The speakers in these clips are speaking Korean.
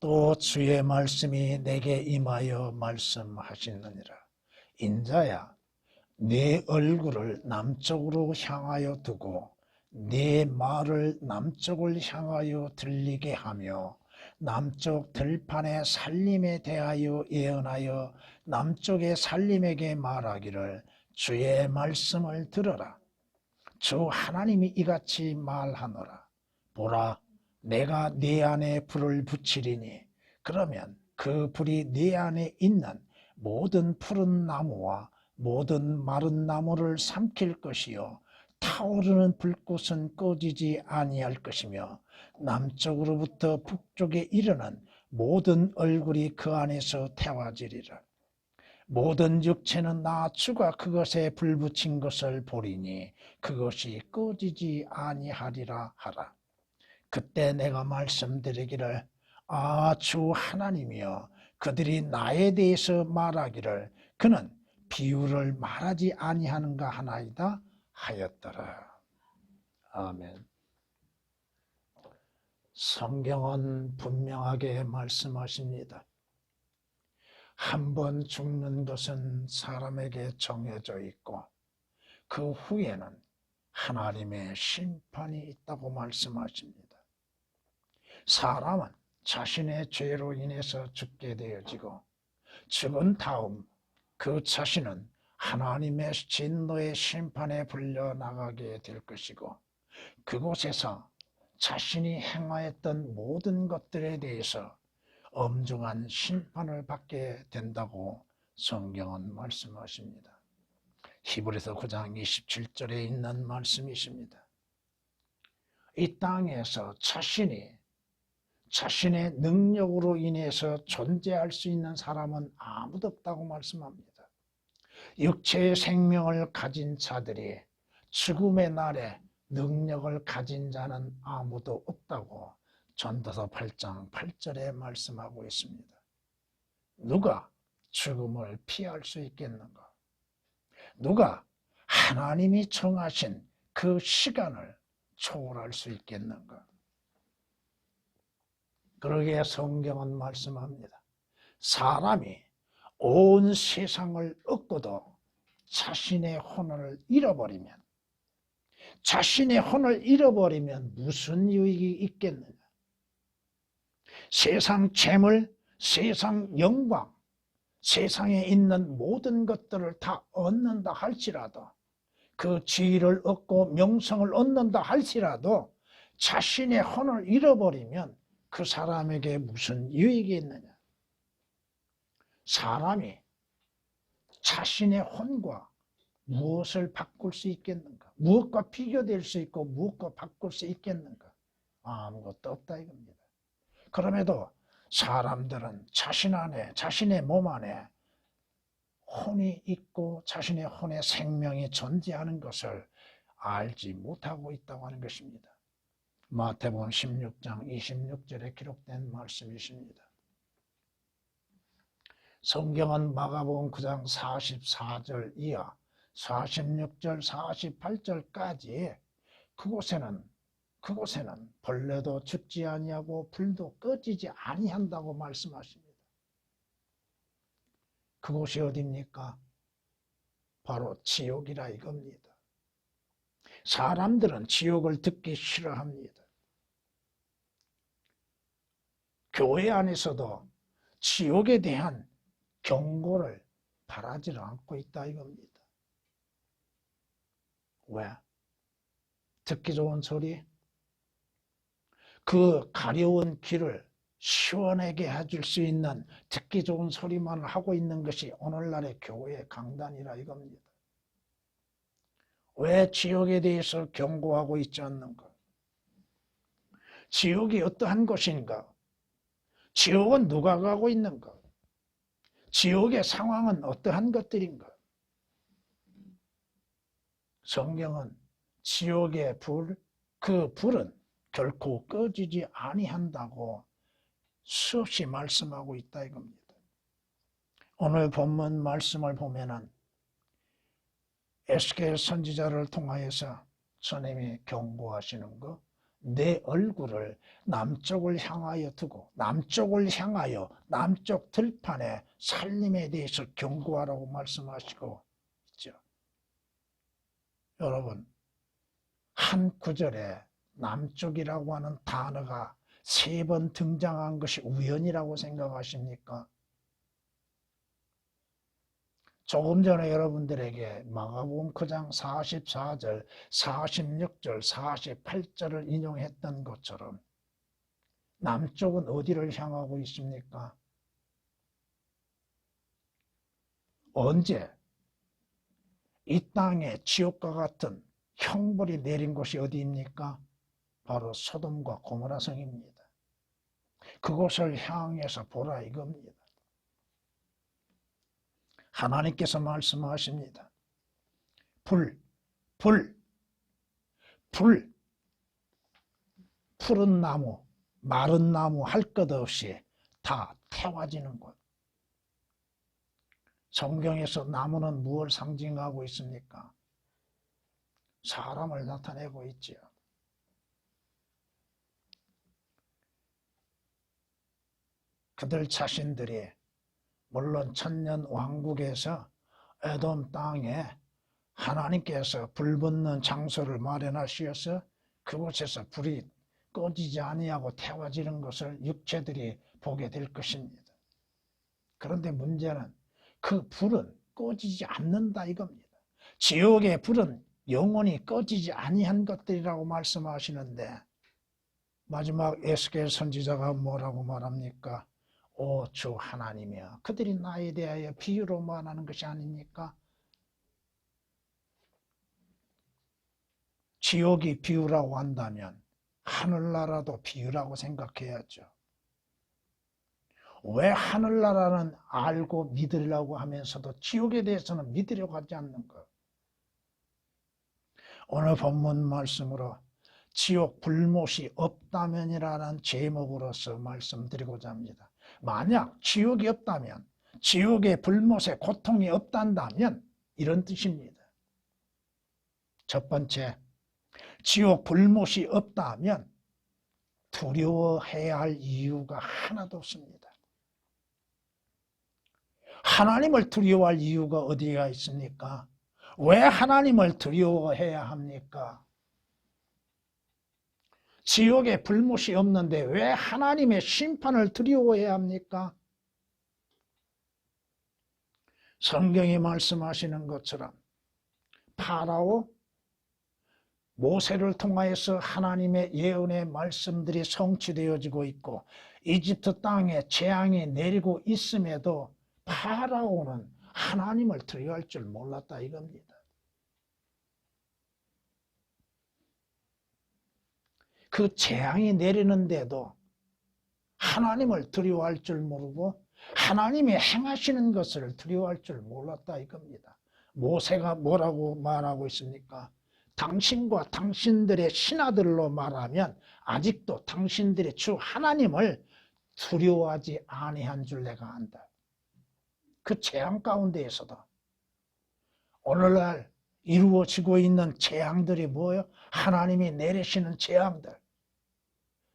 또 주의 말씀이 내게 임하여 말씀하시느니라. 인자야, 네 얼굴을 남쪽으로 향하여 두고 네 말을 남쪽을 향하여 들리게 하며 남쪽 들판의 살림에 대하여 예언하여 남쪽의 살림에게 말하기를 주의 말씀을 들어라. 주 하나님이 이같이 말하노라. 보라, 내가 네 안에 불을 붙이리니 그러면 그 불이 네 안에 있는 모든 푸른 나무와 모든 마른 나무를 삼킬 것이요 타오르는 불꽃은 꺼지지 아니할 것이며 남쪽으로부터 북쪽에 이르는 모든 얼굴이 그 안에서 태워지리라. 모든 육체는 나 주가 그것에 불 붙인 것을 보리니 그것이 꺼지지 아니하리라 하라. 그때 내가 말씀드리기를 주 하나님이여, 그들이 나에 대해서 말하기를 그는 비유를 말하지 아니하는가 하나이다 하였더라. 아멘. 성경은 분명하게 말씀하십니다. 한 번 죽는 것은 사람에게 정해져 있고 그 후에는 하나님의 심판이 있다고 말씀하십니다. 사람은 자신의 죄로 인해서 죽게 되어지고 죽은 다음 그 자신은 하나님의 진노의 심판에 불려나가게 될 것이고 그곳에서 자신이 행하였던 모든 것들에 대해서 엄중한 심판을 받게 된다고 성경은 말씀하십니다. 히브리서 9장 27절에 있는 말씀이십니다. 이 땅에서 자신의 능력으로 인해서 존재할 수 있는 사람은 아무도 없다고 말씀합니다. 육체의 생명을 가진 자들이 죽음의 날에 능력을 가진 자는 아무도 없다고 전도서 8장 8절에 말씀하고 있습니다. 누가 죽음을 피할 수 있겠는가? 누가 하나님이 정하신 그 시간을 초월할 수 있겠는가? 그러기에 성경은 말씀합니다. 사람이 온 세상을 얻고도 자신의 혼을 잃어버리면 무슨 유익이 있겠느냐? 세상 재물, 세상 영광, 세상에 있는 모든 것들을 다 얻는다 할지라도 그 지위를 얻고 명성을 얻는다 할지라도 자신의 혼을 잃어버리면 그 사람에게 무슨 유익이 있느냐? 사람이 자신의 혼과 무엇을 바꿀 수 있겠는가? 무엇과 비교될 수 있고 무엇과 바꿀 수 있겠는가? 아무것도 없다 이겁니다. 그럼에도 사람들은 자신의 몸 안에 혼이 있고 자신의 혼의 생명이 존재하는 것을 알지 못하고 있다고 하는 것입니다. 마태복음 16장 26절에 기록된 말씀이십니다. 성경은 마가복음 9장 44절 이하 46절 48절까지 그곳에는 벌레도 죽지 아니하고 불도 꺼지지 아니한다고 말씀하십니다. 그곳이 어디입니까? 바로 지옥이라 이겁니다. 사람들은 지옥을 듣기 싫어합니다. 교회 안에서도 지옥에 대한 경고를 바라지 않고 있다 이겁니다. 왜? 듣기 좋은 소리? 그 가려운 길을 시원하게 해줄 수 있는 듣기 좋은 소리만 하고 있는 것이 오늘날의 교회 강단이라 이겁니다. 왜 지옥에 대해서 경고하고 있지 않는가? 지옥이 어떠한 것인가? 지옥은 누가 가고 있는가? 지옥의 상황은 어떠한 것들인가? 성경은 지옥의 불, 그 불은 결코 꺼지지 아니한다고 수없이 말씀하고 있다 이겁니다. 오늘 본문 말씀을 보면은 에스겔 선지자를 통하여서 주님이 경고하시는 것, 내 얼굴을 남쪽을 향하여 두고 남쪽을 향하여 남쪽 들판의 살림에 대해서 경고하라고 말씀하시고 있죠. 여러분, 한 구절에 남쪽이라고 하는 단어가 3번 등장한 것이 우연이라고 생각하십니까? 조금 전에 여러분들에게 마가복음 9장 44절, 46절, 48절을 인용했던 것처럼 남쪽은 어디를 향하고 있습니까? 언제 이 땅에 지옥과 같은 형벌이 내린 곳이 어디입니까? 바로 소돔과 고모라 성입니다. 그곳을 향해서 보라 이겁니다. 하나님께서 말씀하십니다. 푸른 나무, 마른 나무 할 것 없이 다 태워지는 곳. 성경에서 나무는 무엇을 상징하고 있습니까? 사람을 나타내고 있지요. 그들 자신들이 물론 천년 왕국에서 에돔 땅에 하나님께서 불 붙는 장소를 마련하시어서 그곳에서 불이 꺼지지 아니하고 태워지는 것을 육체들이 보게 될 것입니다. 그런데 문제는 그 불은 꺼지지 않는다 이겁니다. 지옥의 불은 영원히 꺼지지 아니한 것들이라고 말씀하시는데 마지막 에스겔 선지자가 뭐라고 말합니까? 오 주 하나님이여, 그들이 나에 대하여 비유로 말하는 것이 아닙니까? 지옥이 비유라고 한다면 하늘나라도 비유라고 생각해야죠. 왜 하늘나라는 알고 믿으려고 하면서도 지옥에 대해서는 믿으려고 하지 않는 것? 오늘 본문 말씀으로 지옥 불못이 없다면이라는 제목으로서 말씀드리고자 합니다. 만약 지옥이 없다면, 지옥의 불못에 고통이 없단다면 이런 뜻입니다. 첫 번째, 지옥 불못이 없다면 두려워해야 할 이유가 하나도 없습니다. 하나님을 두려워할 이유가 어디가 있습니까? 왜 하나님을 두려워해야 합니까? 지옥에 불못이 없는데 왜 하나님의 심판을 두려워해야 합니까? 성경이 말씀하시는 것처럼 파라오, 모세를 통하여서 하나님의 예언의 말씀들이 성취되어지고 있고 이집트 땅에 재앙이 내리고 있음에도 파라오는 하나님을 두려워할 줄 몰랐다 이겁니다. 그 재앙이 내리는데도 하나님을 두려워할 줄 모르고 하나님이 행하시는 것을 두려워할 줄 몰랐다 이겁니다. 모세가 뭐라고 말하고 있습니까? 당신과 당신들의 신하들로 말하면 아직도 당신들의 주 하나님을 두려워하지 아니한 줄 내가 안다. 그 재앙 가운데에서도 오늘날 이루어지고 있는 재앙들이 뭐예요? 하나님이 내리시는 재앙들.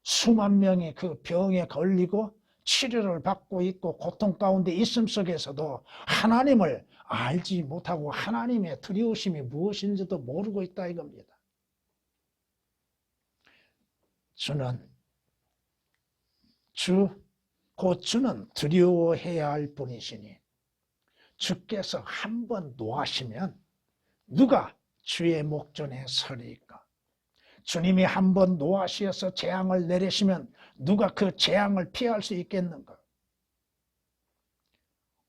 수만 명이 그 병에 걸리고 치료를 받고 있고 고통 가운데 있음 속에서도 하나님을 알지 못하고 하나님의 두려우심이 무엇인지도 모르고 있다 이겁니다. 곧 주는 두려워해야 할 분이시니 주께서 한번 노하시면 누가 주의 목전에 서리까? 주님이 한번 노하시어서 재앙을 내리시면 누가 그 재앙을 피할 수 있겠는가?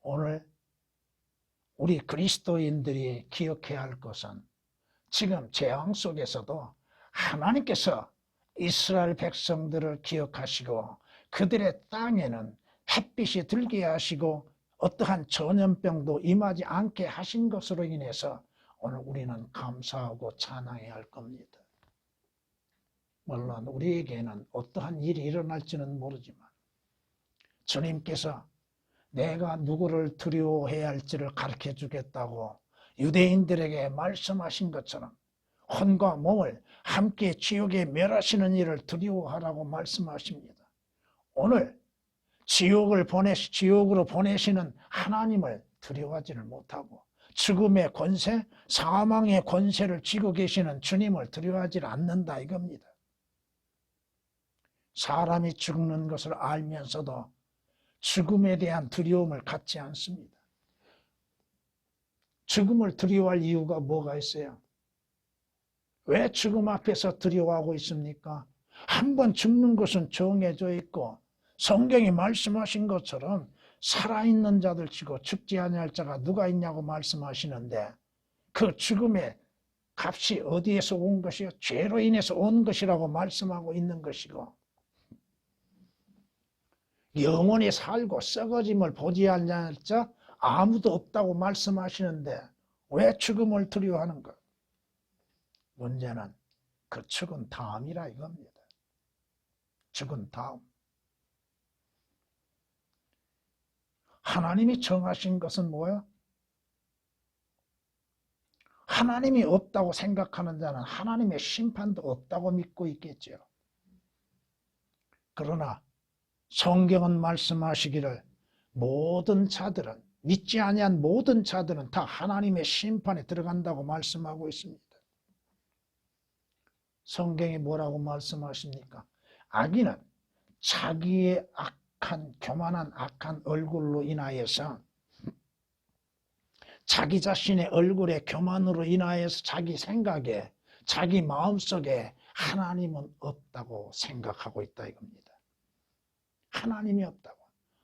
오늘 우리 그리스도인들이 기억해야 할 것은 지금 재앙 속에서도 하나님께서 이스라엘 백성들을 기억하시고 그들의 땅에는 햇빛이 들게 하시고 어떠한 전염병도 임하지 않게 하신 것으로 인해서 오늘 우리는 감사하고 찬양해야 할 겁니다. 물론 우리에게는 어떠한 일이 일어날지는 모르지만 주님께서 내가 누구를 두려워해야 할지를 가르쳐 주겠다고 유대인들에게 말씀하신 것처럼 혼과 몸을 함께 지옥에 멸하시는 일을 두려워하라고 말씀하십니다. 오늘 지옥으로 보내시는 하나님을 두려워하지를 못하고 죽음의 권세, 사망의 권세를 쥐고 계시는 주님을 두려워하지 않는다 이겁니다. 사람이 죽는 것을 알면서도 죽음에 대한 두려움을 갖지 않습니다. 죽음을 두려워할 이유가 뭐가 있어요? 왜 죽음 앞에서 두려워하고 있습니까? 한번 죽는 것은 정해져 있고 성경이 말씀하신 것처럼 살아있는 자들 치고 죽지 아니할 자가 누가 있냐고 말씀하시는데 그 죽음의 값이 어디에서 온 것이요? 죄로 인해서 온 것이라고 말씀하고 있는 것이고 영원히 살고 썩어짐을 보지 아니할 자 아무도 없다고 말씀하시는데 왜 죽음을 두려워하는가? 문제는 그 죽은 다음이라 이겁니다. 죽은 다음. 하나님이 정하신 것은 뭐예요? 하나님이 없다고 생각하는 자는 하나님의 심판도 없다고 믿고 있겠죠. 그러나 성경은 말씀하시기를 모든 자들은 믿지 아니한 모든 자들은 다 하나님의 심판에 들어간다고 말씀하고 있습니다. 성경이 뭐라고 말씀하십니까? 악인은 자기의 교만한 악한 얼굴로 인하여서 자기 자신의 얼굴의 교만으로 인하여서 자기 생각에 자기 마음속에 하나님은 없다고 생각하고 있다 이겁니다. 하나님이 없다고.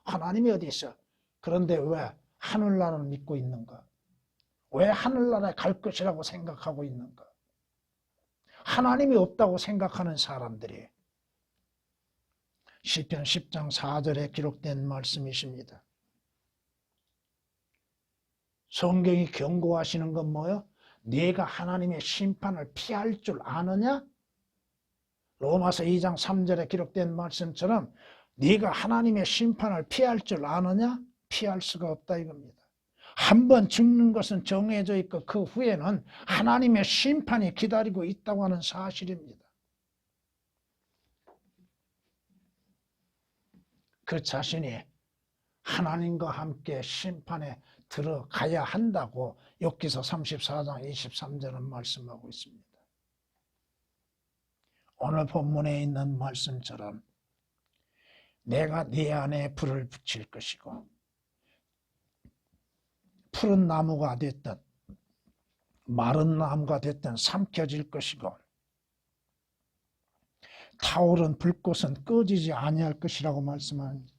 하나님이 어디 있어? 그런데 왜 하늘나라를 믿고 있는가? 왜 하늘나라에 갈 것이라고 생각하고 있는가? 하나님이 없다고 생각하는 사람들이 시편 10장 4절에 기록된 말씀이십니다. 성경이 경고하시는 건 뭐예요? 네가 하나님의 심판을 피할 줄 아느냐? 로마서 2장 3절에 기록된 말씀처럼 네가 하나님의 심판을 피할 줄 아느냐? 피할 수가 없다 이겁니다. 한번 죽는 것은 정해져 있고 그 후에는 하나님의 심판이 기다리고 있다고 하는 사실입니다. 그 자신이 하나님과 함께 심판에 들어가야 한다고 욥기서 34장 23절은 말씀하고 있습니다. 오늘 본문에 있는 말씀처럼 내가 네 안에 불을 붙일 것이고 푸른 나무가 됐든 마른 나무가 됐든 삼켜질 것이고 타오른 불꽃은 꺼지지 아니할 것이라고 말씀합니다.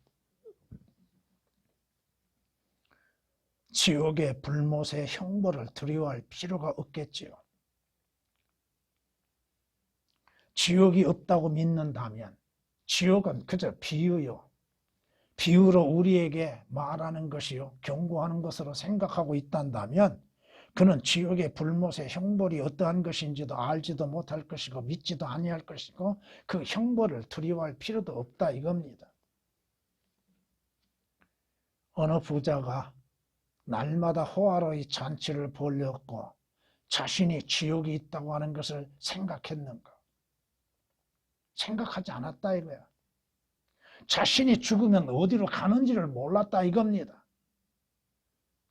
지옥의 불못의 형벌을 두려워할 필요가 없겠지요. 지옥이 없다고 믿는다면 지옥은 그저 비유요. 비유로 우리에게 말하는 것이요. 경고하는 것으로 생각하고 있단다면 그는 지옥의 불못의 형벌이 어떠한 것인지도 알지도 못할 것이고 믿지도 아니할 것이고 그 형벌을 두려워할 필요도 없다 이겁니다. 어느 부자가 날마다 호화로이 잔치를 벌였고 자신이 지옥이 있다고 하는 것을 생각했는가? 생각하지 않았다 이거야. 자신이 죽으면 어디로 가는지를 몰랐다 이겁니다.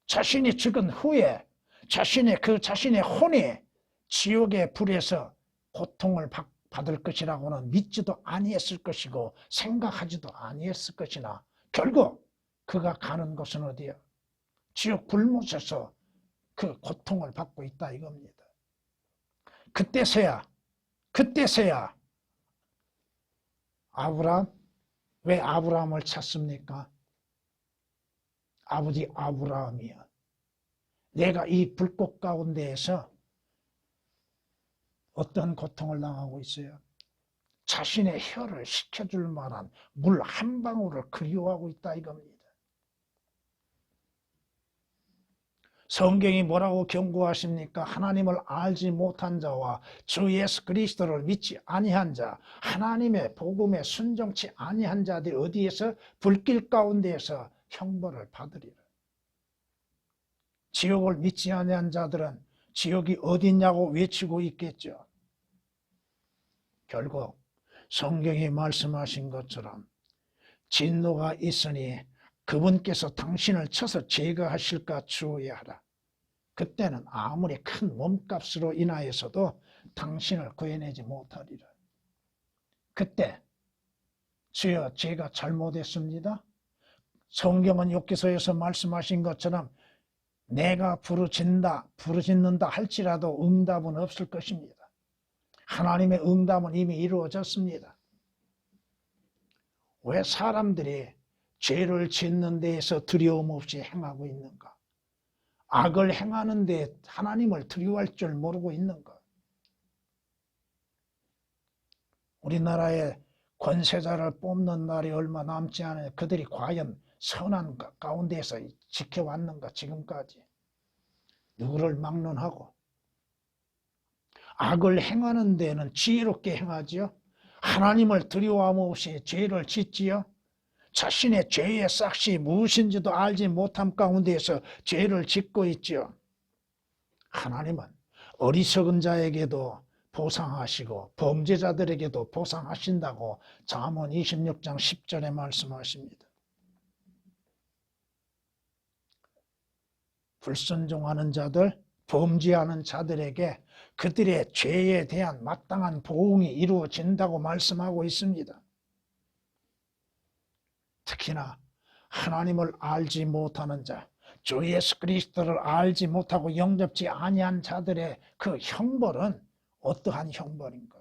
자신이 죽은 후에 자신의 혼이 지옥의 불에서 고통을 받을 것이라고는 믿지도 아니했을 것이고 생각하지도 아니했을 것이나 결국 그가 가는 곳은 어디야? 지옥 불못에서 그 고통을 받고 있다 이겁니다. 그때서야 아브라함, 왜 아브라함을 찾습니까? 아버지 아브라함이야. 내가 이 불꽃 가운데에서 어떤 고통을 당하고 있어요? 자신의 혀를 식혀줄 만한 물 한 방울을 그리워하고 있다 이겁니다. 성경이 뭐라고 경고하십니까? 하나님을 알지 못한 자와 주 예수 그리스도를 믿지 아니한 자, 하나님의 복음에 순종치 아니한 자들이 어디에서? 불길 가운데에서 형벌을 받으리라. 지옥을 믿지 아니한 자들은 지옥이 어딨냐고 외치고 있겠죠. 결국 성경이 말씀하신 것처럼 진노가 있으니 그분께서 당신을 쳐서 제거하실까 주의하라. 그때는 아무리 큰 몸값으로 인하여서도 당신을 구해내지 못하리라. 그때 주여 제가 잘못했습니다. 성경은 욥기서에서 말씀하신 것처럼 내가 부르짖는다 할지라도 응답은 없을 것입니다. 하나님의 응답은 이미 이루어졌습니다. 왜 사람들이 죄를 짓는 데에서 두려움 없이 행하고 있는가? 악을 행하는 데 하나님을 두려워할 줄 모르고 있는가? 우리나라에 권세자를 뽑는 날이 얼마 남지 않은 그들이 과연 선한 가운데서 지켜왔는가 지금까지. 누구를 막론하고 악을 행하는 데는 지혜롭게 행하지요. 하나님을 두려워함 없이 죄를 짓지요. 자신의 죄의 싹이 무엇인지도 알지 못함 가운데에서 죄를 짓고 있지요. 하나님은 어리석은 자에게도 보상하시고 범죄자들에게도 보상하신다고 잠언 26장 10절에 말씀하십니다. 불순종하는 자들, 범죄하는 자들에게 그들의 죄에 대한 마땅한 보응이 이루어진다고 말씀하고 있습니다. 특히나 하나님을 알지 못하는 자, 주 예수 그리스도를 알지 못하고 영접지 아니한 자들의 그 형벌은 어떠한 형벌인가?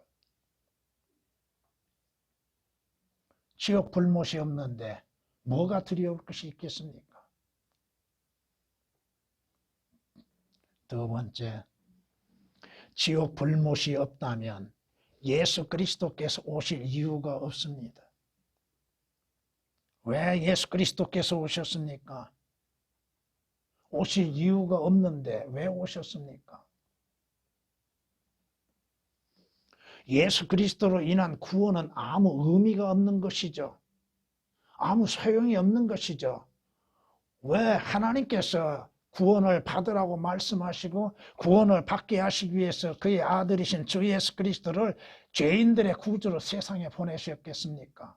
지옥 불못이 없는데 뭐가 두려울 것이 있겠습니까? 두 번째, 지옥 불못이 없다면 예수 그리스도께서 오실 이유가 없습니다. 왜 예수 그리스도께서 오셨습니까? 오실 이유가 없는데 왜 오셨습니까? 예수 그리스도로 인한 구원은 아무 의미가 없는 것이죠. 아무 소용이 없는 것이죠. 왜 하나님께서 구원을 받으라고 말씀하시고 구원을 받게 하시기 위해서 그의 아들이신 주 예수 그리스도를 죄인들의 구주로 세상에 보내셨겠습니까?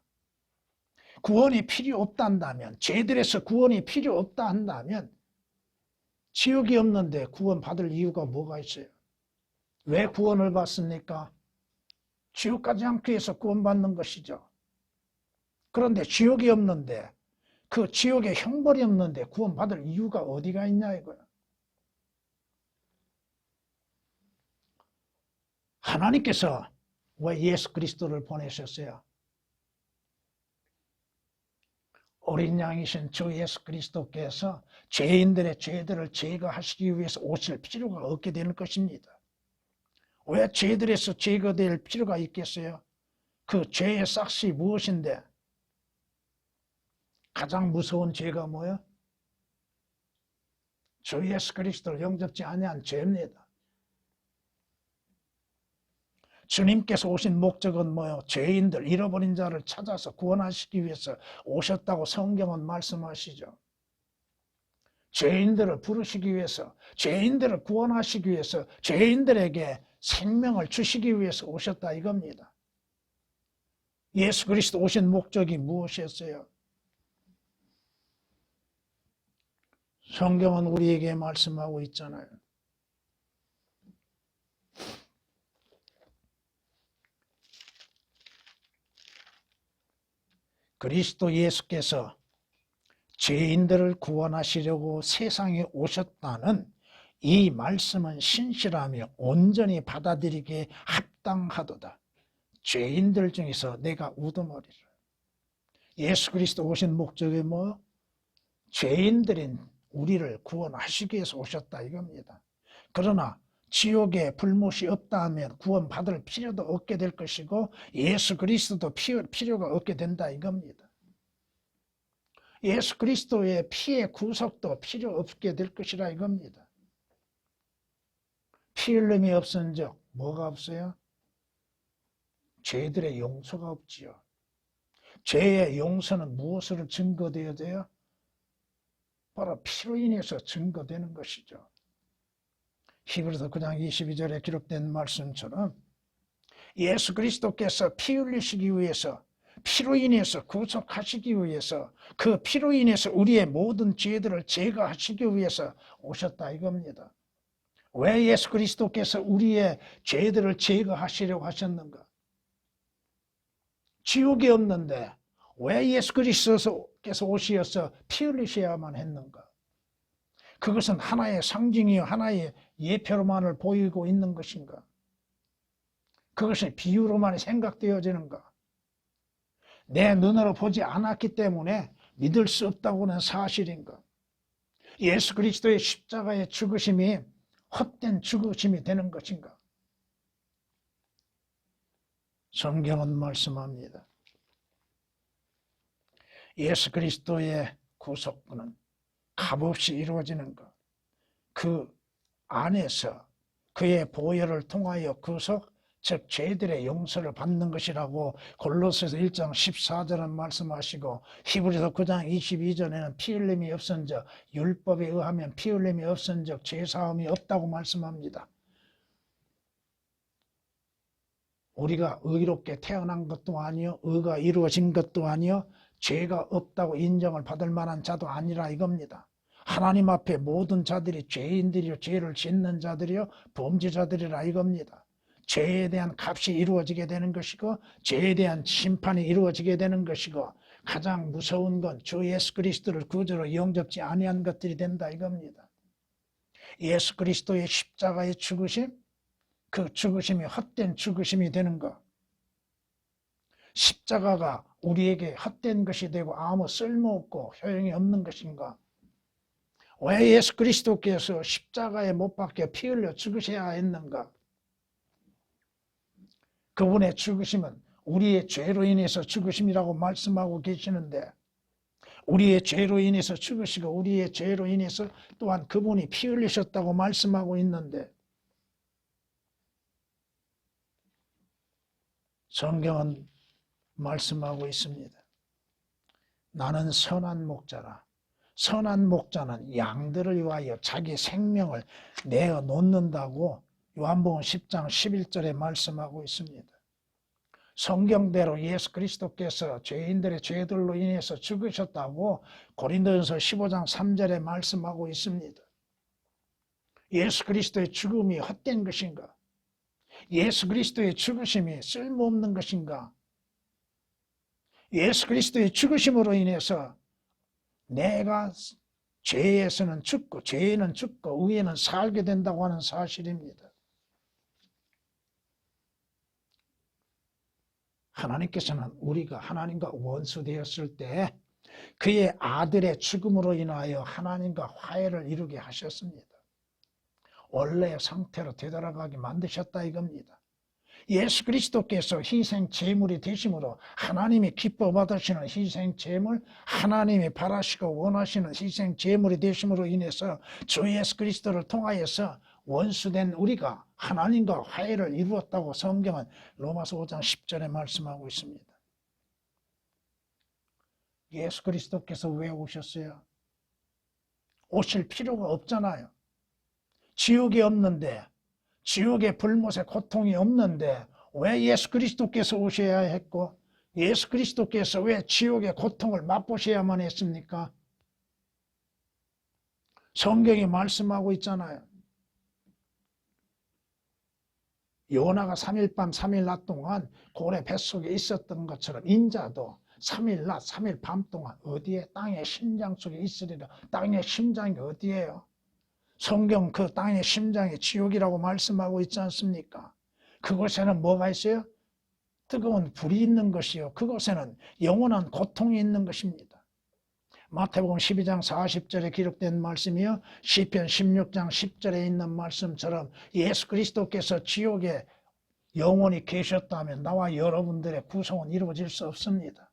구원이 필요 없다 한다면, 죄들에서 구원이 필요 없다 한다면 지옥이 없는데 구원 받을 이유가 뭐가 있어요? 왜 구원을 받습니까? 지옥 가지 않기 위해서 구원받는 것이죠. 그런데 지옥이 없는데, 그 지옥에 형벌이 없는데 구원받을 이유가 어디가 있냐 이거야. 하나님께서 왜 예수 그리스도를 보내셨어요? 어린 양이신 주 예수 그리스도께서 죄인들의 죄들을 제거하시기 위해서 오실 필요가 없게 되는 것입니다. 왜 죄들에서 제거될 필요가 있겠어요? 그 죄의 싹이 무엇인데? 가장 무서운 죄가 뭐예요? 주 예수 그리스도를 영접지 아니한 죄입니다. 주님께서 오신 목적은 뭐예요? 죄인들, 잃어버린 자를 찾아서 구원하시기 위해서 오셨다고 성경은 말씀하시죠. 죄인들을 부르시기 위해서, 죄인들을 구원하시기 위해서, 죄인들에게 생명을 주시기 위해서 오셨다 이겁니다. 예수 그리스도 오신 목적이 무엇이었어요? 성경은 우리에게 말씀하고 있잖아요. 그리스도 예수께서 죄인들을 구원하시려고 세상에 오셨다는 이 말씀은 신실하며 온전히 받아들이기에 합당하도다. 죄인들 중에서 내가 우두머리를. 예수 그리스도 오신 목적이 뭐? 죄인들인 우리를 구원하시기 위해서 오셨다 이겁니다. 그러나 지옥에 불못이 없다 하면 구원받을 필요도 없게 될 것이고 예수 그리스도도 필요가 없게 된다 이겁니다. 예수 그리스도의 피의 구속도 필요 없게 될 것이라 이겁니다. 피 흘림이 없은즉 뭐가 없어요? 죄들의 용서가 없지요. 죄의 용서는 무엇으로 증거되어야 돼요? 바로 피로 인해서 증거되는 것이죠. 히브리서 9장 22절에 기록된 말씀처럼 예수 그리스도께서 피 흘리시기 위해서, 피로 인해서 구속하시기 위해서, 그 피로 인해서 우리의 모든 죄들을 제거하시기 위해서 오셨다 이겁니다. 왜 예수 그리스도께서 우리의 죄들을 제거하시려고 하셨는가? 지옥이 없는데 왜 예수 그리스도께서 오시어서 피 흘리셔야만 했는가? 그것은 하나의 상징이요 하나의 예표로만을 보이고 있는 것인가? 그것이 비유로만 생각되어지는가? 내 눈으로 보지 않았기 때문에 믿을 수 없다고는 사실인가? 예수 그리스도의 십자가의 죽으심이 헛된 죽으심이 되는 것인가? 성경은 말씀합니다. 예수 그리스도의 구속은 값없이 이루어지는 것, 그 안에서 그의 보혈을 통하여 구속, 즉 죄들의 용서를 받는 것이라고 골로새서 1장 14절은 말씀하시고, 히브리서 9장 22절에는 피 흘림이 없은즉, 율법에 의하면 피 흘림이 없은즉 죄사함이 없다고 말씀합니다. 우리가 의롭게 태어난 것도 아니요 의가 이루어진 것도 아니요 죄가 없다고 인정을 받을 만한 자도 아니라 이겁니다. 하나님 앞에 모든 자들이 죄인들이요 죄를 짓는 자들이요 범죄자들이라 이겁니다. 죄에 대한 값이 이루어지게 되는 것이고 죄에 대한 심판이 이루어지게 되는 것이고, 가장 무서운 건 주 예수 그리스도를 구주로 영접지 아니한 것들이 된다 이겁니다. 예수 그리스도의 십자가의 죽으심, 그 죽으심이 헛된 죽으심이 되는 것, 십자가가 우리에게 헛된 것이 되고 아무 쓸모없고 효용이 없는 것인가? 왜 예수 그리스도께서 십자가에 못 박혀 피 흘려 죽으셔야 했는가? 그분의 죽으심은 우리의 죄로 인해서 죽으심이라고 말씀하고 계시는데, 우리의 죄로 인해서 죽으시고 우리의 죄로 인해서 또한 그분이 피 흘리셨다고 말씀하고 있는데, 성경은 말씀하고 있습니다. 나는 선한 목자라. 선한 목자는 양들을 위하여 자기 생명을 내어 놓는다고 요한복음 10장 11절에 말씀하고 있습니다. 성경대로 예수 그리스도께서 죄인들의 죄들로 인해서 죽으셨다고 고린도전서 15장 3절에 말씀하고 있습니다. 예수 그리스도의 죽음이 헛된 것인가? 예수 그리스도의 죽으심이 쓸모없는 것인가? 예수 그리스도의 죽으심으로 인해서 내가 죄에서는 죽고 죄에는 죽고 의에는 살게 된다고 하는 사실입니다. 하나님께서는 우리가 하나님과 원수되었을 때 그의 아들의 죽음으로 인하여 하나님과 화해를 이루게 하셨습니다. 원래의 상태로 되돌아가게 만드셨다 이겁니다. 예수 그리스도께서 희생 제물이 되심으로 하나님이 기뻐 받으시는 희생 제물, 하나님이 바라시고 원하시는 희생 제물이 되심으로 인해서 주 예수 그리스도를 통하여서 원수된 우리가 하나님과 화해를 이루었다고 성경은 로마서 5장 10절에 말씀하고 있습니다. 예수 그리스도께서 왜 오셨어요? 오실 필요가 없잖아요. 지옥이 없는데, 지옥의 불못의 고통이 없는데 왜 예수 그리스도께서 오셔야 했고, 예수 그리스도께서 왜 지옥의 고통을 맛보셔야만 했습니까? 성경이 말씀하고 있잖아요. 요나가 3일 밤 3일 낮 동안 고래 뱃속에 있었던 것처럼 인자도 3일 낮 3일 밤 동안 어디에? 땅의 심장 속에 있으리라. 땅의 심장이 어디예요? 성경 그 땅의 심장이 지옥이라고 말씀하고 있지 않습니까? 그곳에는 뭐가 있어요? 뜨거운 불이 있는 것이요, 그곳에는 영원한 고통이 있는 것입니다. 마태복음 12장 40절에 기록된 말씀이요, 시편 16장 10절에 있는 말씀처럼 예수 그리스도께서 지옥에 영원히 계셨다면 나와 여러분들의 구속은 이루어질 수 없습니다.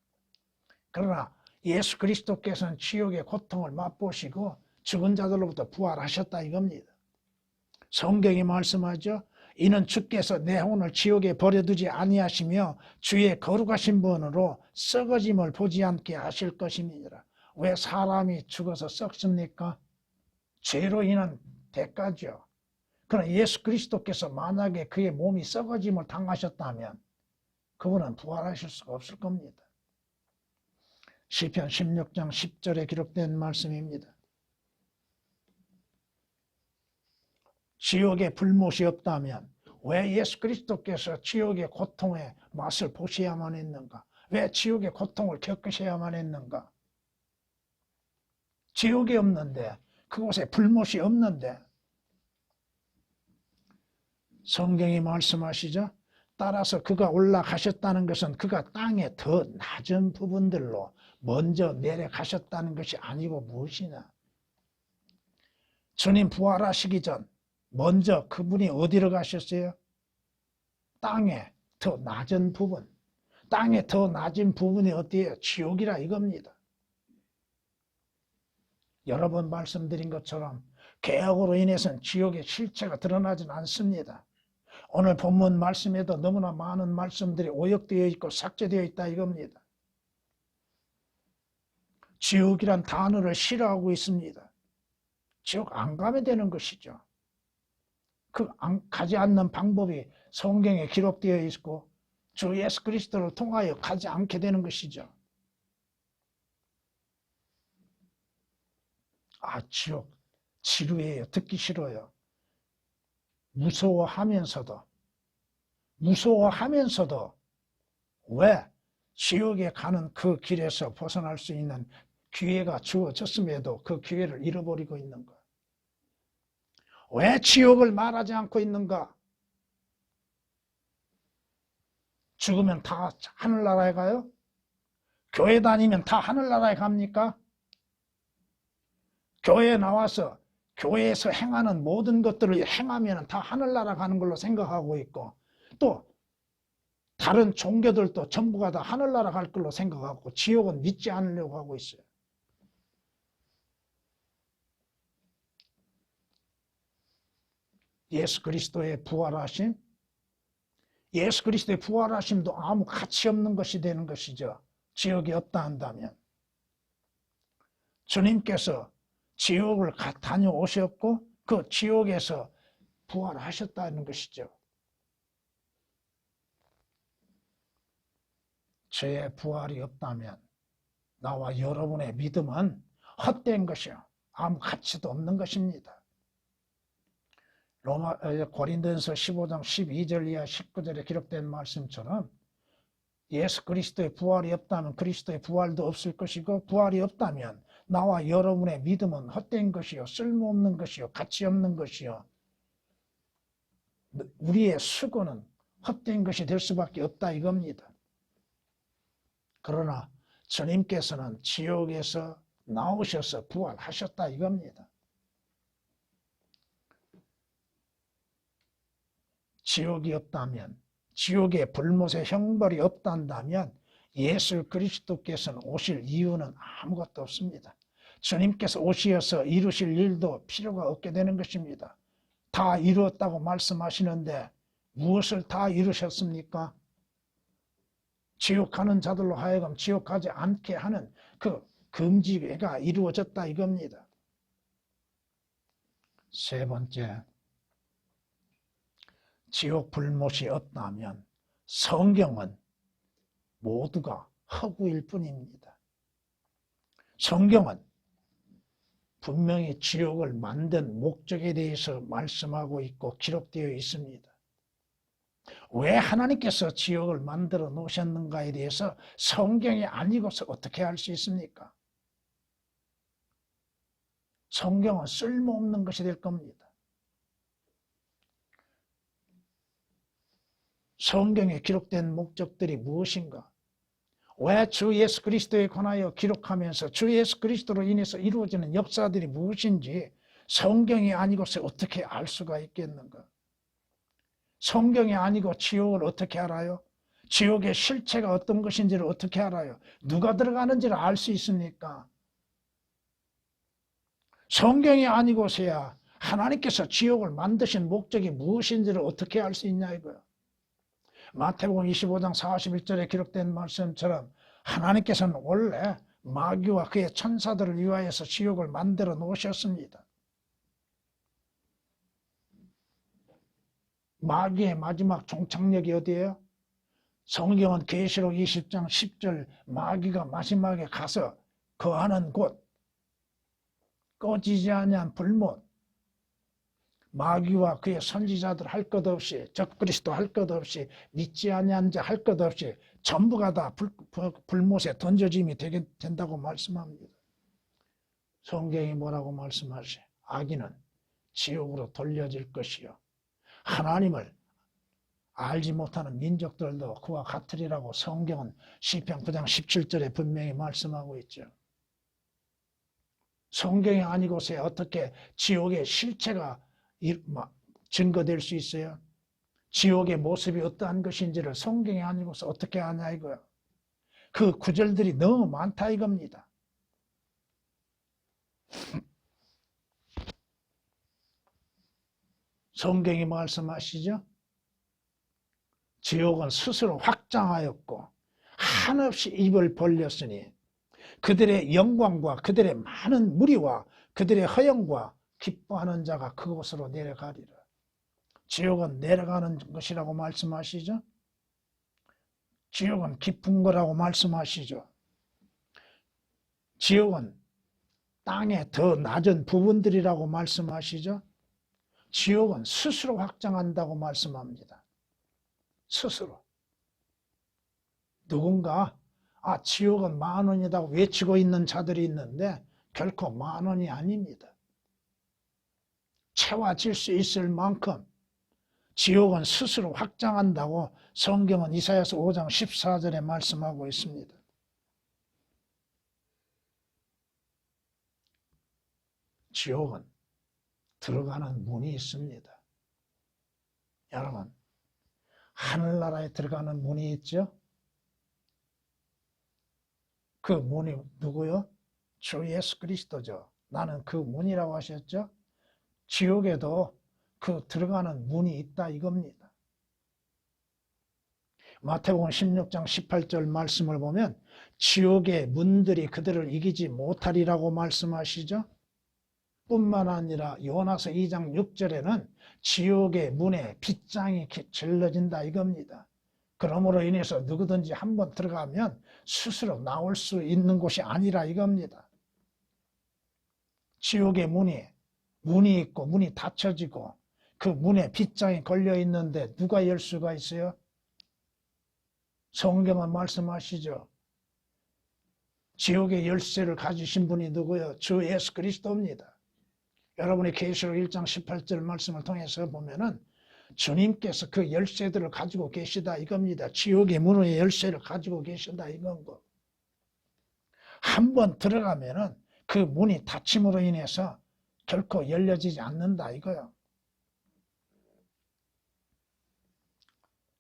그러나 예수 그리스도께서는 지옥의 고통을 맛보시고 죽은 자들로부터 부활하셨다 이겁니다. 성경이 말씀하죠. 이는 주께서 내 혼을 지옥에 버려두지 아니하시며 주의 거룩하신 분으로 썩어짐을 보지 않게 하실 것임이니라. 왜 사람이 죽어서 썩습니까? 죄로 인한 대가죠. 그러나 예수 그리스도께서 만약에 그의 몸이 썩어짐을 당하셨다면 그분은 부활하실 수가 없을 겁니다. 시편 16장 10절에 기록된 말씀입니다. 지옥에 불못이 없다면 왜 예수 그리스도께서 지옥의 고통의 맛을 보셔야만 했는가? 왜 지옥의 고통을 겪으셔야만 했는가? 지옥이 없는데, 그곳에 불못이 없는데, 성경이 말씀하시죠? 따라서 그가 올라가셨다는 것은 그가 땅의 더 낮은 부분들로 먼저 내려가셨다는 것이 아니고 무엇이냐? 주님 부활하시기 전 먼저 그분이 어디로 가셨어요? 땅의 더 낮은 부분. 땅의 더 낮은 부분이 어디예요? 지옥이라 이겁니다. 여러 번 말씀드린 것처럼 개혁으로 인해서는 지옥의 실체가 드러나진 않습니다. 오늘 본문 말씀에도 너무나 많은 말씀들이 오역되어 있고 삭제되어 있다 이겁니다. 지옥이란 단어를 싫어하고 있습니다. 지옥 안 가면 되는 것이죠. 가지 않는 방법이 성경에 기록되어 있고 주 예수 그리스도를 통하여 가지 않게 되는 것이죠. 지옥 지루해요. 듣기 싫어요. 무서워하면서도 왜 지옥에 가는 그 길에서 벗어날 수 있는 기회가 주어졌음에도 그 기회를 잃어버리고 있는가? 왜 지옥을 말하지 않고 있는가? 죽으면 다 하늘나라에 가요? 교회 다니면 다 하늘나라에 갑니까? 교회에 나와서 교회에서 행하는 모든 것들을 행하면 다 하늘나라 가는 걸로 생각하고 있고 또 다른 종교들도 전부가 다 하늘나라 갈 걸로 생각하고 지옥은 믿지 않으려고 하고 있어요. 예수 그리스도의 부활하심, 예수 그리스도의 부활하심도 아무 가치 없는 것이 되는 것이죠. 지옥이 없다 한다면. 주님께서 지옥을 다녀오셨고 그 지옥에서 부활하셨다는 것이죠. 저의 부활이 없다면 나와 여러분의 믿음은 헛된 것이요. 아무 가치도 없는 것입니다. 고린도전서 15장 12절 이하 19절에 기록된 말씀처럼 예수 그리스도의 부활이 없다면 그리스도의 부활도 없을 것이고 부활이 없다면 나와 여러분의 믿음은 헛된 것이요 쓸모없는 것이요 가치 없는 것이요 우리의 수고는 헛된 것이 될 수밖에 없다 이겁니다. 그러나 주님께서는 지옥에서 나오셔서 부활하셨다 이겁니다. 지옥이 없다면, 지옥의 불못의 형벌이 없단다면 예수 그리스도께서는 오실 이유는 아무것도 없습니다. 주님께서 오시어서 이루실 일도 필요가 없게 되는 것입니다. 다 이루었다고 말씀하시는데 무엇을 다 이루셨습니까? 지옥 가는 자들로 하여금 지옥 가지 않게 하는 그 금지가 이루어졌다 이겁니다. 세 번째, 지옥 불못이 없다면 성경은 모두가 허구일 뿐입니다. 성경은 분명히 지옥을 만든 목적에 대해서 말씀하고 있고 기록되어 있습니다. 왜 하나님께서 지옥을 만들어 놓으셨는가에 대해서 성경이 아니고서 어떻게 알 수 있습니까? 성경은 쓸모없는 것이 될 겁니다. 성경에 기록된 목적들이 무엇인가? 왜 주 예수 그리스도에 관하여 기록하면서 주 예수 그리스도로 인해서 이루어지는 역사들이 무엇인지 성경이 아니고서 어떻게 알 수가 있겠는가? 성경이 아니고 지옥을 어떻게 알아요? 지옥의 실체가 어떤 것인지를 어떻게 알아요? 누가 들어가는지를 알 수 있습니까? 성경이 아니고서야 하나님께서 지옥을 만드신 목적이 무엇인지를 어떻게 알 수 있냐 이거예요. 마태복음 25장 41절에 기록된 말씀처럼 하나님께서는 원래 마귀와 그의 천사들을 위하여서 지옥을 만들어 놓으셨습니다. 마귀의 마지막 종착역이 어디예요? 성경은 계시록 20장 10절 마귀가 마지막에 가서 거하는 곳, 꺼지지 아니한 불못, 마귀와 그의 선지자들 할 것 없이, 적그리스도 할 것 없이, 믿지 아니한 자 할 것 없이 전부가 다 불못에 던져짐이 된다고 말씀합니다. 성경이 뭐라고 말씀하시? 악인은 지옥으로 돌려질 것이요, 하나님을 알지 못하는 민족들도 그와 같으리라고 성경은 시편 9장 17절에 분명히 말씀하고 있죠. 성경이 아니고서 어떻게 지옥의 실체가 증거될 수 있어요? 지옥의 모습이 어떠한 것인지를 성경이 아니고서 어떻게 아냐 이거야. 그 구절들이 너무 많다 이겁니다. 성경이 말씀하시죠? 지옥은 스스로 확장하였고 한없이 입을 벌렸으니 그들의 영광과 그들의 많은 무리와 그들의 허영과 기뻐하는 자가 그곳으로 내려가리라. 지옥은 내려가는 것이라고 말씀하시죠? 지옥은 깊은 거라고 말씀하시죠? 지옥은 땅의 더 낮은 부분들이라고 말씀하시죠? 지옥은 스스로 확장한다고 말씀합니다. 스스로. 누군가 지옥은 10,000원이라고 외치고 있는 자들이 있는데 결코 10,000원이 아닙니다. 채워질 수 있을 만큼 지옥은 스스로 확장한다고 성경은 이사야서 5장 14절에 말씀하고 있습니다. 지옥은 들어가는 문이 있습니다. 여러분, 하늘나라에 들어가는 문이 있죠? 그 문이 누구요? 주 예수 그리스도죠. 나는 그 문이라고 하셨죠? 지옥에도 그 들어가는 문이 있다 이겁니다. 마태복음 16장 18절 말씀을 보면 지옥의 문들이 그들을 이기지 못하리라고 말씀하시죠? 뿐만 아니라 요나서 2장 6절에는 지옥의 문에 빗장이 질러진다 이겁니다. 그러므로 인해서 누구든지 한번 들어가면 스스로 나올 수 있는 곳이 아니라 이겁니다. 지옥의 문이 있고 문이 닫혀지고 그 문에 빗장이 걸려 있는데 누가 열 수가 있어요? 성경은 말씀하시죠. 지옥의 열쇠를 가지신 분이 누구요? 주 예수 그리스도입니다. 여러분이 계시록 1장 18절 말씀을 통해서 보면은 주님께서 그 열쇠들을 가지고 계시다 이겁니다. 지옥의 문의 열쇠를 가지고 계신다 이건 거. 한번 들어가면은 그 문이 닫힘으로 인해서 결코 열려지지 않는다 이거요.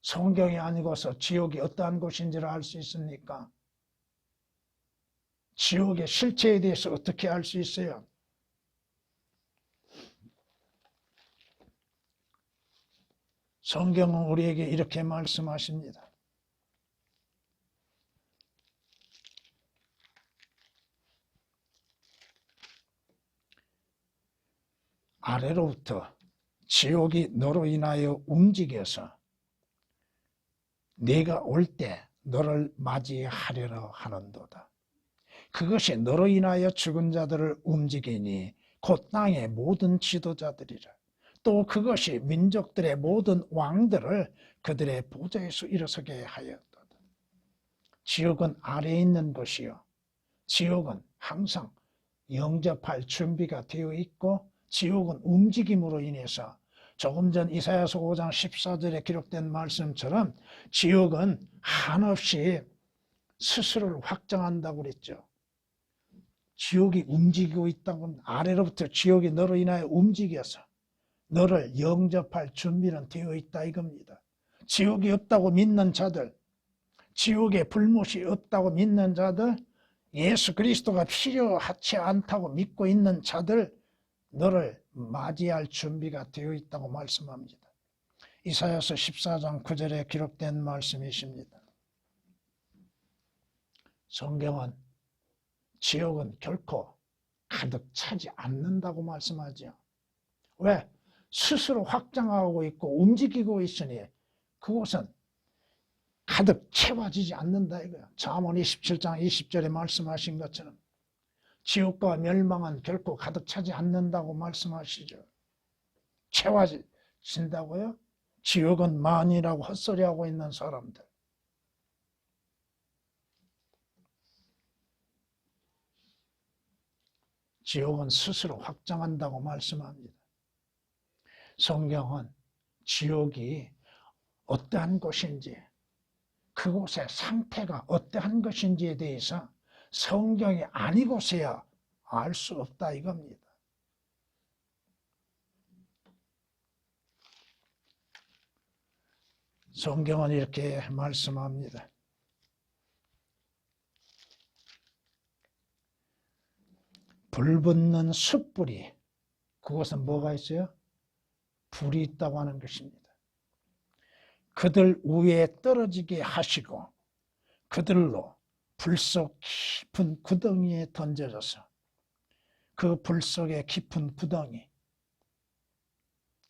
성경이 아니고서 지옥이 어떠한 곳인지를 알 수 있습니까? 지옥의 실체에 대해서 어떻게 알 수 있어요? 성경은 우리에게 이렇게 말씀하십니다. 아래로부터 지옥이 너로 인하여 움직여서 네가 올 때 너를 맞이하려고 하는도다. 그것이 너로 인하여 죽은 자들을 움직이니 곧 땅의 모든 지도자들이라. 또 그것이 민족들의 모든 왕들을 그들의 보좌에서 일어서게 하였도다. 지옥은 아래에 있는 것이요, 지옥은 항상 영접할 준비가 되어 있고 지옥은 움직임으로 인해서 조금 전 이사야서 5장 14절에 기록된 말씀처럼 지옥은 한없이 스스로를 확장한다고 그랬죠. 지옥이 움직이고 있다고, 아래로부터 지옥이 너로 인하여 움직여서 너를 영접할 준비는 되어 있다 이겁니다. 지옥이 없다고 믿는 자들, 지옥에 불못이 없다고 믿는 자들, 예수 그리스도가 필요하지 않다고 믿고 있는 자들, 너를 맞이할 준비가 되어 있다고 말씀합니다. 이사야서 14장 9절에 기록된 말씀이십니다. 성경은 지옥은 결코 가득 차지 않는다고 말씀하죠. 왜? 스스로 확장하고 있고 움직이고 있으니 그곳은 가득 채워지지 않는다 이거야. 잠언 27장 20절에 말씀하신 것처럼 지옥과 멸망은 결코 가득 차지 않는다고 말씀하시죠. 채워진다고요? 지옥은 만이라고 헛소리하고 있는 사람들. 지옥은 스스로 확장한다고 말씀합니다. 성경은 지옥이 어떠한 곳인지, 그곳의 상태가 어떠한 것인지에 대해서 성경이 아니고서야 알 수 없다 이겁니다. 성경은 이렇게 말씀합니다. 불붙는 숯불이, 그것은 뭐가 있어요? 불이 있다고 하는 것입니다. 그들 위에 떨어지게 하시고 그들로 불 속 깊은 구덩이에 던져져서 그 불 속의 깊은 구덩이,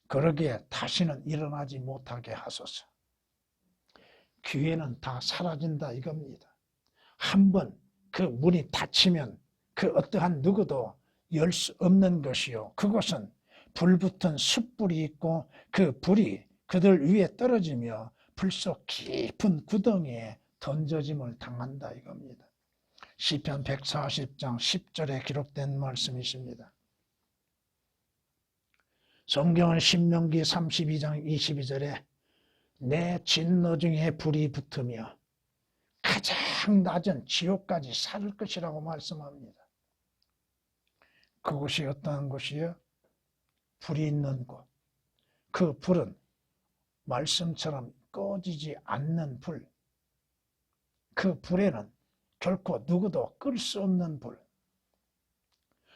그러기에 다시는 일어나지 못하게 하소서. 기회는 다 사라진다 이겁니다. 한번 그 문이 닫히면 그 어떠한 누구도 열 수 없는 것이요, 그것은 불붙은 숯불이 있고 그 불이 그들 위에 떨어지며 불 속 깊은 구덩이에 던져짐을 당한다 이겁니다. 시편 140장 10절에 기록된 말씀이십니다. 성경은 신명기 32장 22절에 내 진노 중에 불이 붙으며 가장 낮은 지옥까지 사를 것이라고 말씀합니다. 그곳이 어떠한 곳이요? 불이 있는 곳. 그 불은 말씀처럼 꺼지지 않는 불. 그 불에는 결코 누구도 끌 수 없는 불.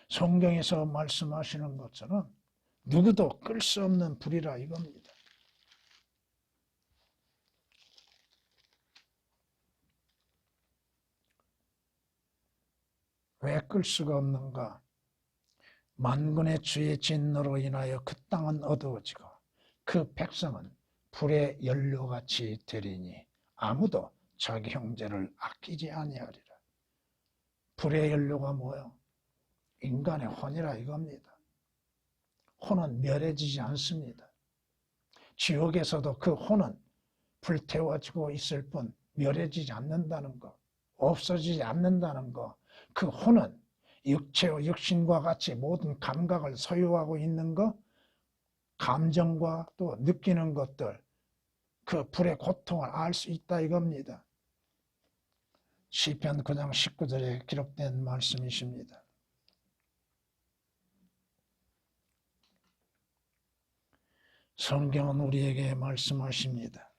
성경에서 말씀하시는 것처럼 누구도 끌 수 없는 불이라 이겁니다. 왜 끌 수가 없는가? 만군의 주의 진노로 인하여 그 땅은 어두워지고 그 백성은 불의 연료같이 되리니 아무도 자기 형제를 아끼지 아니하리라. 불의 연료가 뭐예요? 인간의 혼이라 이겁니다. 혼은 멸해지지 않습니다. 지옥에서도 그 혼은 불태워지고 있을 뿐 멸해지지 않는다는 것, 없어지지 않는다는 것, 그 혼은 육체와 육신과 같이 모든 감각을 소유하고 있는 것, 감정과 또 느끼는 것들, 그 불의 고통을 알 수 있다 이겁니다. 시편 9장 19절에 기록된 말씀이십니다. 성경은 우리에게 말씀하십니다.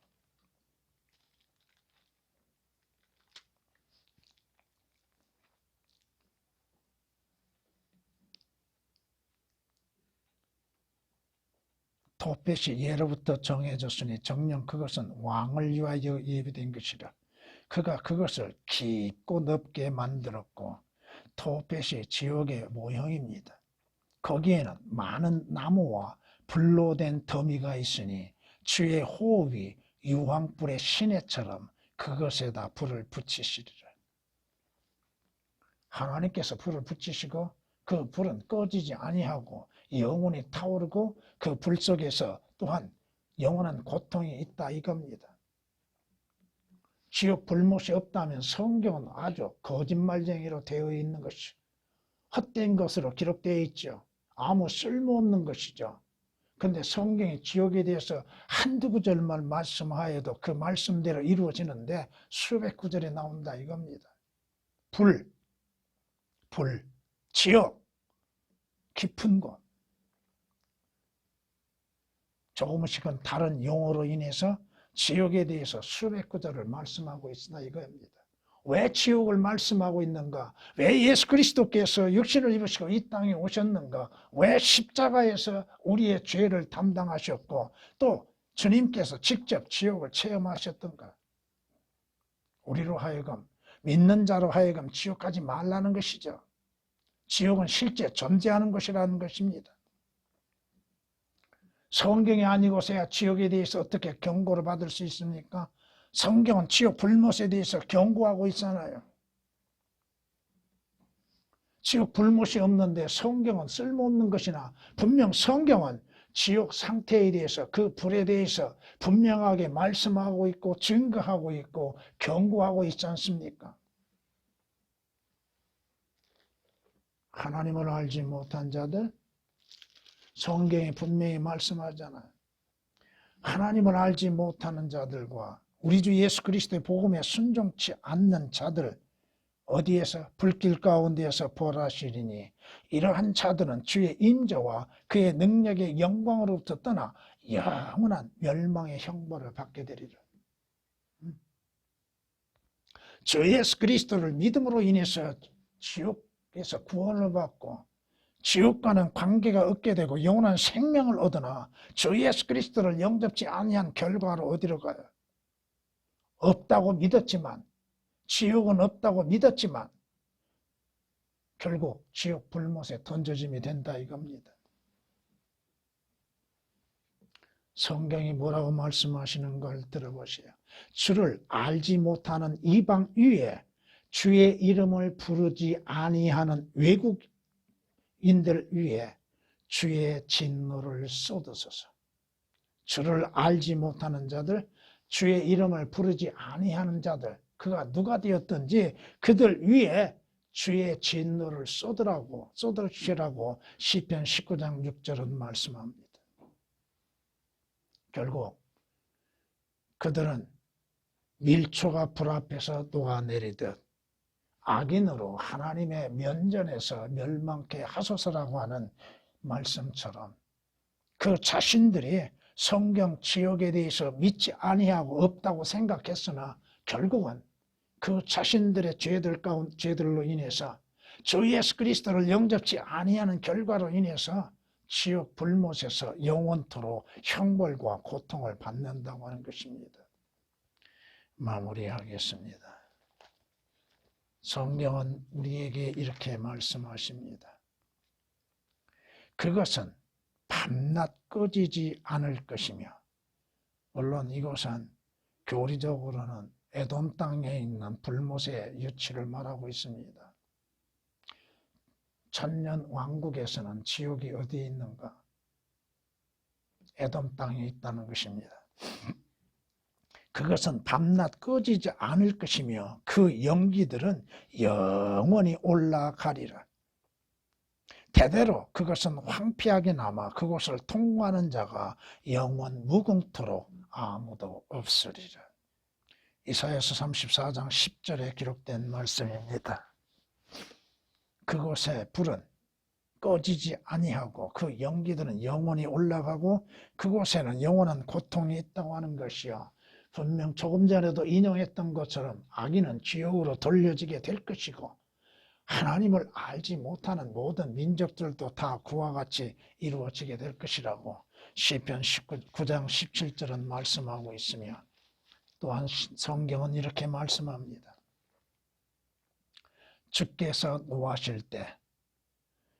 토펫이 예로부터 정해졌으니 정녕 그것은 왕을 위하여 예비된 것이라. 그가 그것을 깊고 넓게 만들었고, 토펫이 지옥의 모형입니다. 거기에는 많은 나무와 불로 된 더미가 있으니 주의 호흡이 유황불의 시내처럼 그것에다 불을 붙이시리라. 하나님께서 불을 붙이시고 그 불은 꺼지지 아니하고 영원히 타오르고 그 불 속에서 또한 영원한 고통이 있다 이겁니다. 지옥 불못이 없다면 성경은 아주 거짓말쟁이로 되어 있는 것이, 헛된 것으로 기록되어 있죠. 아무 쓸모없는 것이죠. 그런데 성경이 지옥에 대해서 한두 구절만 말씀하여도 그 말씀대로 이루어지는데 수백 구절에 나온다 이겁니다. 불, 지옥, 깊은 곳. 조금씩은 다른 용어로 인해서 지옥에 대해서 수백 구절을 말씀하고 있으나 이겁니다. 왜 지옥을 말씀하고 있는가? 왜 예수 그리스도께서 육신을 입으시고 이 땅에 오셨는가? 왜 십자가에서 우리의 죄를 담당하셨고 또 주님께서 직접 지옥을 체험하셨던가? 우리로 하여금, 믿는 자로 하여금 지옥 가지 말라는 것이죠. 지옥은 실제 존재하는 것이라는 것입니다. 성경이 아니고서야 지옥에 대해서 어떻게 경고를 받을 수 있습니까? 성경은 지옥 불못에 대해서 경고하고 있잖아요. 지옥 불못이 없는데 성경은 쓸모없는 것이나 분명 성경은 지옥 상태에 대해서 그 불에 대해서 분명하게 말씀하고 있고 증거하고 있고 경고하고 있지 않습니까? 하나님을 알지 못한 자들, 성경이 분명히 말씀하잖아요. 하나님을 알지 못하는 자들과 우리 주 예수 그리스도의 복음에 순종치 않는 자들, 어디에서? 불길 가운데에서 벌하시리니 이러한 자들은 주의 임재와 그의 능력의 영광으로부터 떠나 영원한 멸망의 형벌을 받게 되리라. 주 예수 그리스도를 믿음으로 인해서 지옥에서 구원을 받고 지옥과는 관계가 없게 되고 영원한 생명을 얻으나 주 예수 그리스도를 영접지 아니한 결과로 어디로 가요? 없다고 믿었지만, 지옥은 없다고 믿었지만 결국 지옥 불못에 던져짐이 된다 이겁니다. 성경이 뭐라고 말씀하시는 걸 들어보세요. 주를 알지 못하는 이방 위에 주의 이름을 부르지 아니하는 외국인들 위에 주의 진노를 쏟으소서. 주를 알지 못하는 자들, 주의 이름을 부르지 아니하는 자들, 그가 누가 되었든지 그들 위에 주의 진노를 쏟으시라고 시편 19장 6절은 말씀합니다. 결국 그들은 밀초가 불 앞에서 녹아내리듯 악인으로 하나님의 면전에서 멸망케 하소서라고 하는 말씀처럼 그 자신들이 성경 지옥에 대해서 믿지 아니하고 없다고 생각했으나 결국은 그 자신들의 죄들로 인해서 주 예수 그리스도를 영접지 아니하는 결과로 인해서 지옥 불못에서 영원토록 형벌과 고통을 받는다고 하는 것입니다. 마무리하겠습니다. 성경은 우리에게 이렇게 말씀하십니다. 그것은 밤낮 꺼지지 않을 것이며, 물론 이것은 교리적으로는 에돔 땅에 있는 불못의 유치를 말하고 있습니다. 천년 왕국에서는 지옥이 어디에 있는가? 에돔 땅에 있다는 것입니다. 그것은 밤낮 꺼지지 않을 것이며 그 연기들은 영원히 올라가리라. 대대로 그것은 황폐하게 남아 그곳을 통과하는 자가 영원 무궁토록 아무도 없으리라. 이사야서 34장 10절에 기록된 말씀입니다. 그곳의 불은 꺼지지 아니하고 그 연기들은 영원히 올라가고 그곳에는 영원한 고통이 있다고 하는 것이요. 분명 조금 전에도 인용했던 것처럼 악인은 지옥으로 돌려지게 될 것이고 하나님을 알지 못하는 모든 민족들도 다 그와 같이 이루어지게 될 것이라고 시편 19장 17절은 말씀하고 있으며 또한 성경은 이렇게 말씀합니다. 주께서 노하실 때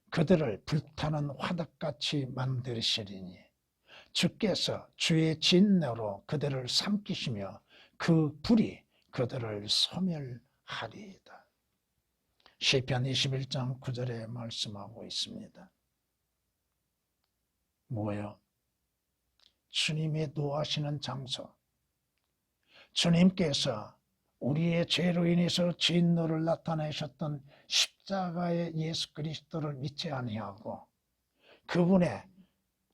그들을 불타는 화덕같이 만드시리니 주께서 주의 진노로 그들을 삼키시며 그 불이 그들을 소멸하리이다. 시편 21장 9절에 말씀하고 있습니다. 뭐예요? 주님의 노하시는 장소, 주님께서 우리의 죄로 인해서 진노를 나타내셨던 십자가의 예수 그리스도를 믿지 아니하고 그분의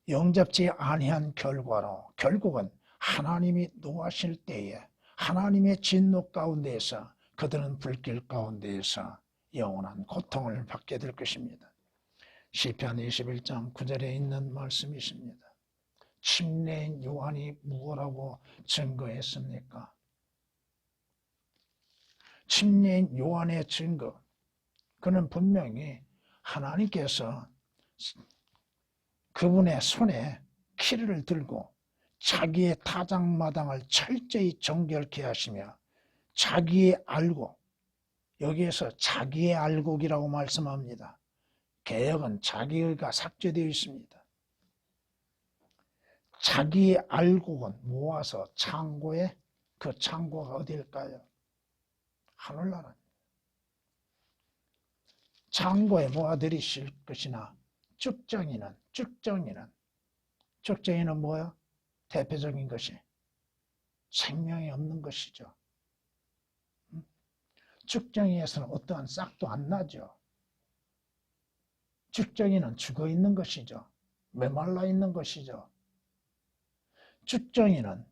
영접지 아니한 결과로 결국은 하나님이 노하실 때에 하나님의 진노 가운데에서 그들은 불길 가운데에서 영원한 고통을 받게 될 것입니다. 시편 21장 9절에 있는 말씀이십니다. 침례인 요한이 무엇라고 증거했습니까? 침례인 요한의 증거, 그는 분명히 하나님께서 그분의 손에 키를 들고 자기의 타작마당을 철저히 정결케 하시며 자기의 알곡, 여기에서 자기의 알곡이라고 말씀합니다. 개역은 자기의가 삭제되어 있습니다. 자기 알곡은 모아서 창고에, 그 창고가 어디일까요? 하늘나라. 창고에 모아들이실 것이나 쭉정이는 뭐야? 대표적인 것이 생명이 없는 것이죠. 쭉정이에서는 어떠한 싹도 안 나죠. 쭉정이는 죽어 있는 것이죠. 메말라 있는 것이죠. 쭉정이는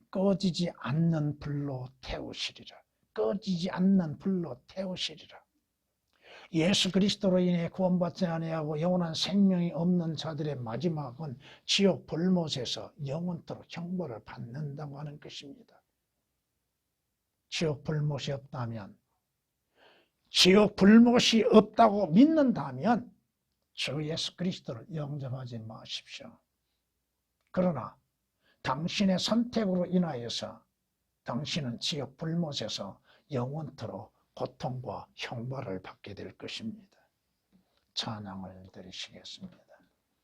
꺼지지 않는 불로 태우시리라. 꺼지지 않는 불로 태우시리라. 예수 그리스도로 인해 구원받지 아니하고 영원한 생명이 없는 자들의 마지막은 지옥 불못에서 영원토록 형벌을 받는다고 하는 것입니다. 지옥 불못이 없다면, 지옥 불못이 없다고 믿는다면 주 예수 그리스도를 영접하지 마십시오. 그러나 당신의 선택으로 인하여서 당신은 지옥 불못에서 영원토록 고통과 형벌을 받게 될 것입니다. 찬양을 드리시겠습니다.